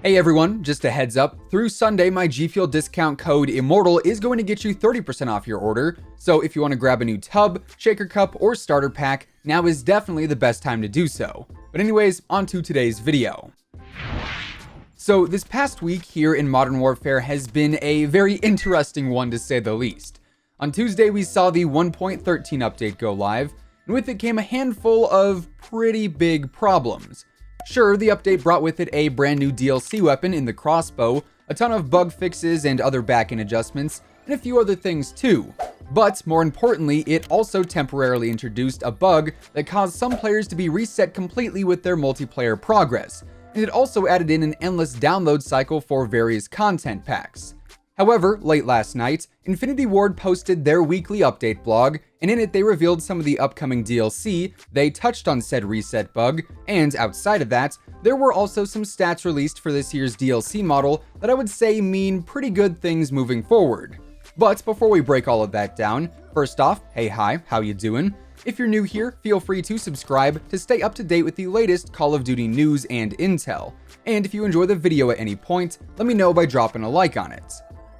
Hey everyone, just a heads up, through Sunday my G Fuel discount code IMMORTAL is going to get you 30% off your order, so if you want to grab a new tub, shaker cup, or starter pack, now is definitely the best time to do so. But anyways, on to today's video. So this past week here in Modern Warfare has been a very interesting one to say the least. On Tuesday we saw the 1.13 update go live, and with it came a handful of pretty big problems. Sure, the update brought with it a brand new DLC weapon in the crossbow, a ton of bug fixes and other backend adjustments, and a few other things too. But more importantly, it also temporarily introduced a bug that caused some players to be reset completely with their multiplayer progress, and it also added in an endless download cycle for various content packs. However, late last night, Infinity Ward posted their weekly update blog, and in it they revealed some of the upcoming DLC, they touched on said reset bug, and outside of that, there were also some stats released for this year's DLC model that I would say mean pretty good things moving forward. But before we break all of that down, first off, hey hi, how you doing? If you're new here, feel free to subscribe to stay up to date with the latest Call of Duty news and intel. And if you enjoy the video at any point, let me know by dropping a like on it.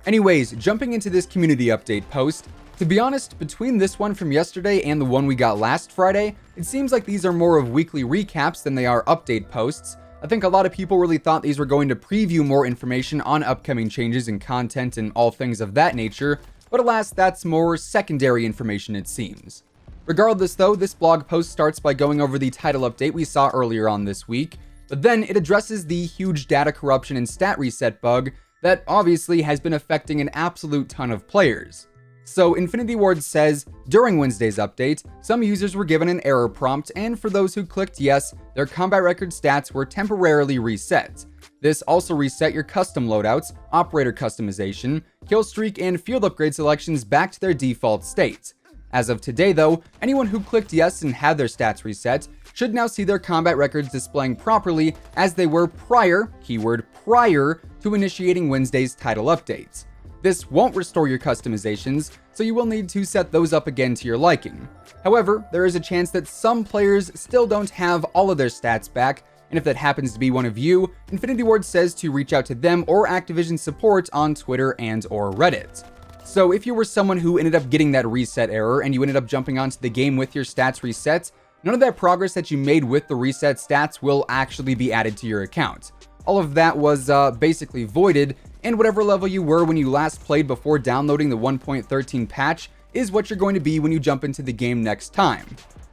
Anyways, jumping into this community update post, to be honest, between this one from yesterday and the one we got last Friday, it seems like these are more of weekly recaps than they are update posts. I think a lot of people really thought these were going to preview more information on upcoming changes in content and all things of that nature, but alas, that's more secondary information it seems. Regardless though, this blog post starts by going over the title update we saw earlier on this week, but then it addresses the huge data corruption and stat reset bug that obviously has been affecting an absolute ton of players. So Infinity Ward says, during Wednesday's update, some users were given an error prompt, and for those who clicked yes, their combat record stats were temporarily reset. This also reset your custom loadouts, operator customization, kill streak, and field upgrade selections back to their default state. As of today though, anyone who clicked yes and had their stats reset should now see their combat records displaying properly as they were prior, keyword prior, to initiating Wednesday's title updates. This won't restore your customizations, so you will need to set those up again to your liking. However, there is a chance that some players still don't have all of their stats back, and if that happens to be one of you, Infinity Ward says to reach out to them or Activision support on Twitter and or Reddit. So if you were someone who ended up getting that reset error and you ended up jumping onto the game with your stats reset, none of that progress that you made with the reset stats will actually be added to your account. All of that was basically voided, and whatever level you were when you last played before downloading the 1.13 patch is what you're going to be when you jump into the game next time.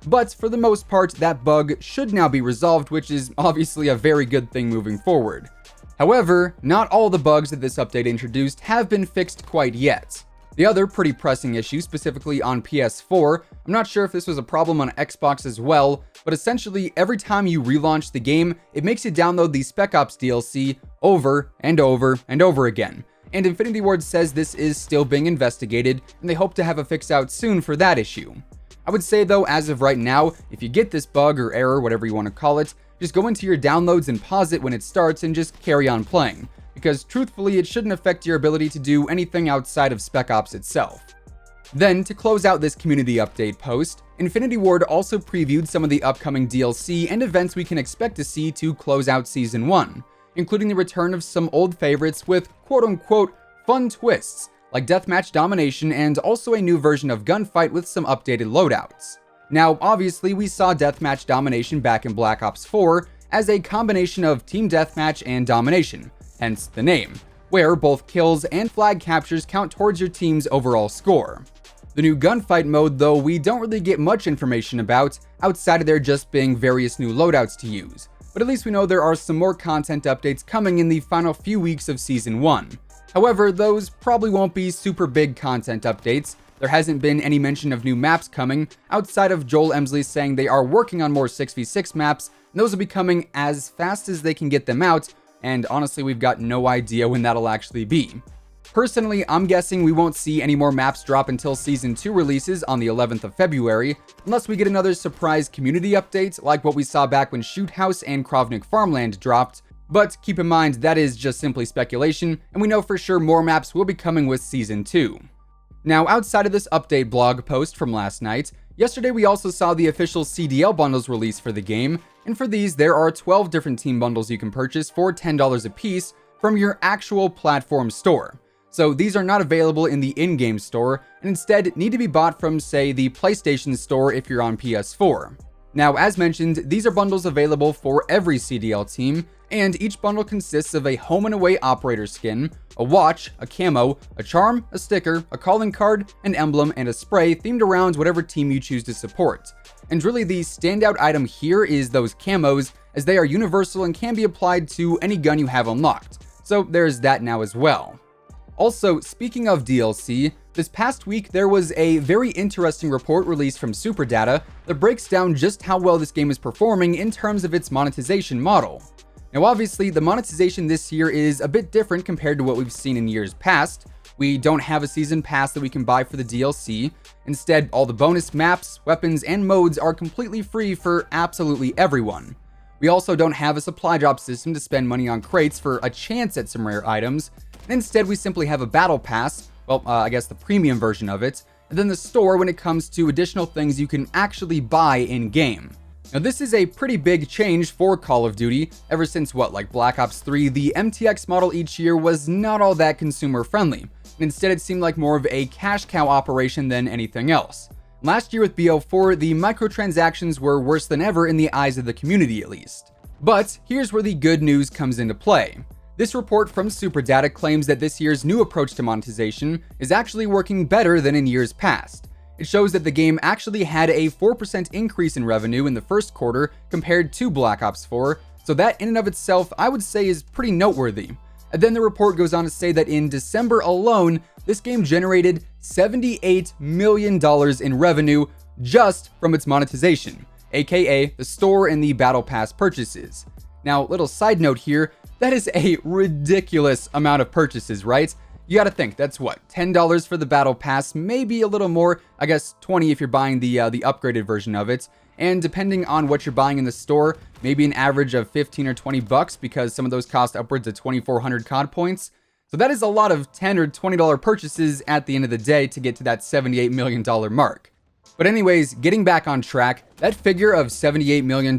But for the most part, that bug should now be resolved, which is obviously a very good thing moving forward. However, not all the bugs that this update introduced have been fixed quite yet. The other pretty pressing issue, specifically on PS4, I'm not sure if this was a problem on Xbox as well, but essentially every time you relaunch the game, it makes you download the Spec Ops DLC over and over and over again. And Infinity Ward says this is still being investigated, and they hope to have a fix out soon for that issue. I would say though, as of right now, if you get this bug or error, whatever you want to call it, just go into your downloads and pause it when it starts and just carry on playing, because truthfully it shouldn't affect your ability to do anything outside of Spec Ops itself. Then, to close out this community update post, Infinity Ward also previewed some of the upcoming DLC and events we can expect to see to close out Season 1, including the return of some old favorites with quote-unquote fun twists, like Deathmatch Domination and also a new version of Gunfight with some updated loadouts. Now, obviously, we saw Deathmatch Domination back in Black Ops 4 as a combination of Team Deathmatch and Domination, hence the name, where both kills and flag captures count towards your team's overall score. The new Gunfight mode, though, we don't really get much information about, outside of there just being various new loadouts to use, but at least we know there are some more content updates coming in the final few weeks of Season 1. However, those probably won't be super big content updates. There hasn't been any mention of new maps coming, outside of Joel Emsley saying they are working on more 6v6 maps, and those will be coming as fast as they can get them out, and honestly we've got no idea when that'll actually be. Personally, I'm guessing we won't see any more maps drop until Season 2 releases on the 11th of February, unless we get another surprise community update like what we saw back when Shoot House and Krovnik Farmland dropped, but keep in mind that is just simply speculation, and we know for sure more maps will be coming with Season 2. Now, outside of this update blog post from last night, yesterday we also saw the official CDL bundles release for the game, And for these, there are 12 different team bundles you can purchase for $10 a piece from your actual platform store. So these are not available in the in-game store and instead need to be bought from, say, the PlayStation store if you're on PS4. Now, as mentioned, these are bundles available for every CDL team, and each bundle consists of a home and away operator skin, a watch, a camo, a charm, a sticker, a calling card, an emblem, and a spray themed around whatever team you choose to support. And really the standout item here is those camos, as they are universal and can be applied to any gun you have unlocked. So there's that now as well. Also, speaking of DLC, this past week there was a very interesting report released from SuperData that breaks down just how well this game is performing in terms of its monetization model. Now obviously, the monetization this year is a bit different compared to what we've seen in years past. We don't have a season pass that we can buy for the DLC. Instead, all the bonus maps, weapons, and modes are completely free for absolutely everyone. We also don't have a supply drop system to spend money on crates for a chance at some rare items. Instead, we simply have a battle pass, I guess the premium version of it, and then the store when it comes to additional things you can actually buy in-game. Now this is a pretty big change for Call of Duty. Ever since Black Ops 3, the MTX model each year was not all that consumer friendly. Instead, it seemed like more of a cash cow operation than anything else. Last year with BO4, the microtransactions were worse than ever in the eyes of the community at least. But here's where the good news comes into play. This report from SuperData claims that this year's new approach to monetization is actually working better than in years past. It shows that the game actually had a 4% increase in revenue in the first quarter compared to Black Ops 4, so that in and of itself I would say is pretty noteworthy. And then the report goes on to say that in December alone, this game generated $78 million in revenue just from its monetization, aka the store and the Battle Pass purchases. Now, little side note here, that is a ridiculous amount of purchases, right? You gotta think, that's what, $10 for the Battle Pass, maybe a little more, I guess $20 if you're buying the upgraded version of it. And depending on what you're buying in the store, maybe an average of 15 or 20 bucks because some of those cost upwards of 2,400 COD points. So that is a lot of $10 or $20 purchases at the end of the day to get to that $78 million mark. But anyways, getting back on track, that figure of $78 million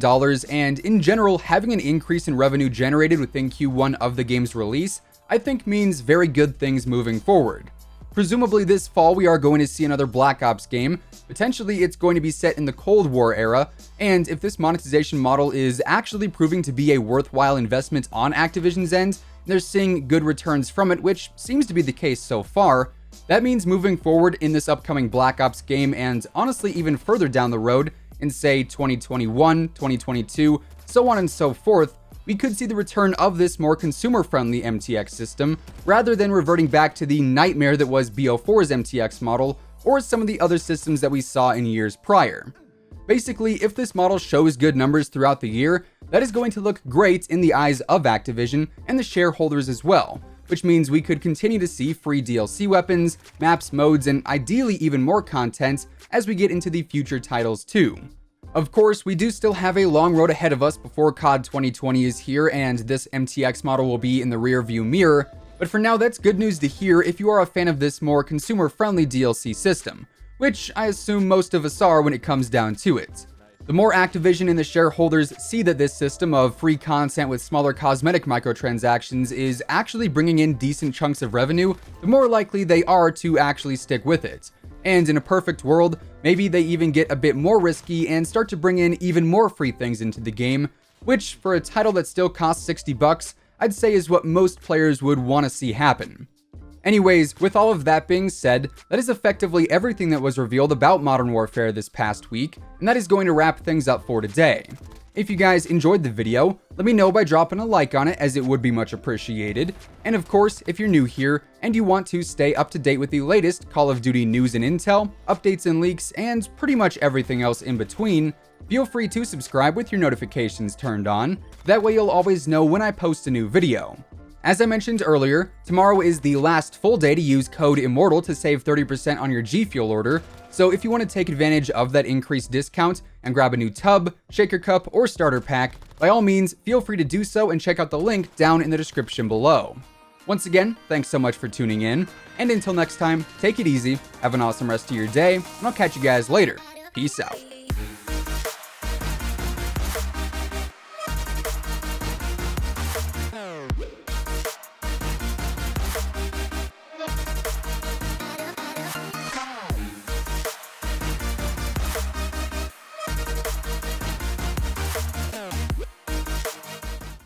and in general having an increase in revenue generated within Q1 of the game's release, I think means very good things moving forward. Presumably this fall we are going to see another Black Ops game. Potentially it's going to be set in the Cold War era, and if this monetization model is actually proving to be a worthwhile investment on Activision's end, they're seeing good returns from it, which seems to be the case so far. That means moving forward in this upcoming Black Ops game and honestly even further down the road in say 2021, 2022, so on and so forth, we could see the return of this more consumer-friendly MTX system rather than reverting back to the nightmare that was BO4's MTX model or some of the other systems that we saw in years prior. Basically, if this model shows good numbers throughout the year, that is going to look great in the eyes of Activision and the shareholders as well, which means we could continue to see free DLC weapons, maps, modes, and ideally even more content as we get into the future titles too. Of course, we do still have a long road ahead of us before COD 2020 is here and this MTX model will be in the rear view mirror, but for now that's good news to hear if you are a fan of this more consumer-friendly DLC system, which I assume most of us are when it comes down to it. The more Activision and the shareholders see that this system of free content with smaller cosmetic microtransactions is actually bringing in decent chunks of revenue, the more likely they are to actually stick with it. And in a perfect world, maybe they even get a bit more risky and start to bring in even more free things into the game, which for a title that still costs 60 bucks, I'd say is what most players would want to see happen. Anyways, with all of that being said, that is effectively everything that was revealed about Modern Warfare this past week, and that is going to wrap things up for today. If you guys enjoyed the video, let me know by dropping a like on it as it would be much appreciated. And of course, if you're new here and you want to stay up to date with the latest Call of Duty news and intel, updates and leaks, and pretty much everything else in between, feel free to subscribe with your notifications turned on. That way you'll always know when I post a new video. As I mentioned earlier, tomorrow is the last full day to use code IMMORTAL to save 30% on your G Fuel order, so if you want to take advantage of that increased discount and grab a new tub, shaker cup, or starter pack, by all means, feel free to do so and check out the link down in the description below. Once again, thanks so much for tuning in, and until next time, take it easy, have an awesome rest of your day, and I'll catch you guys later. Peace out.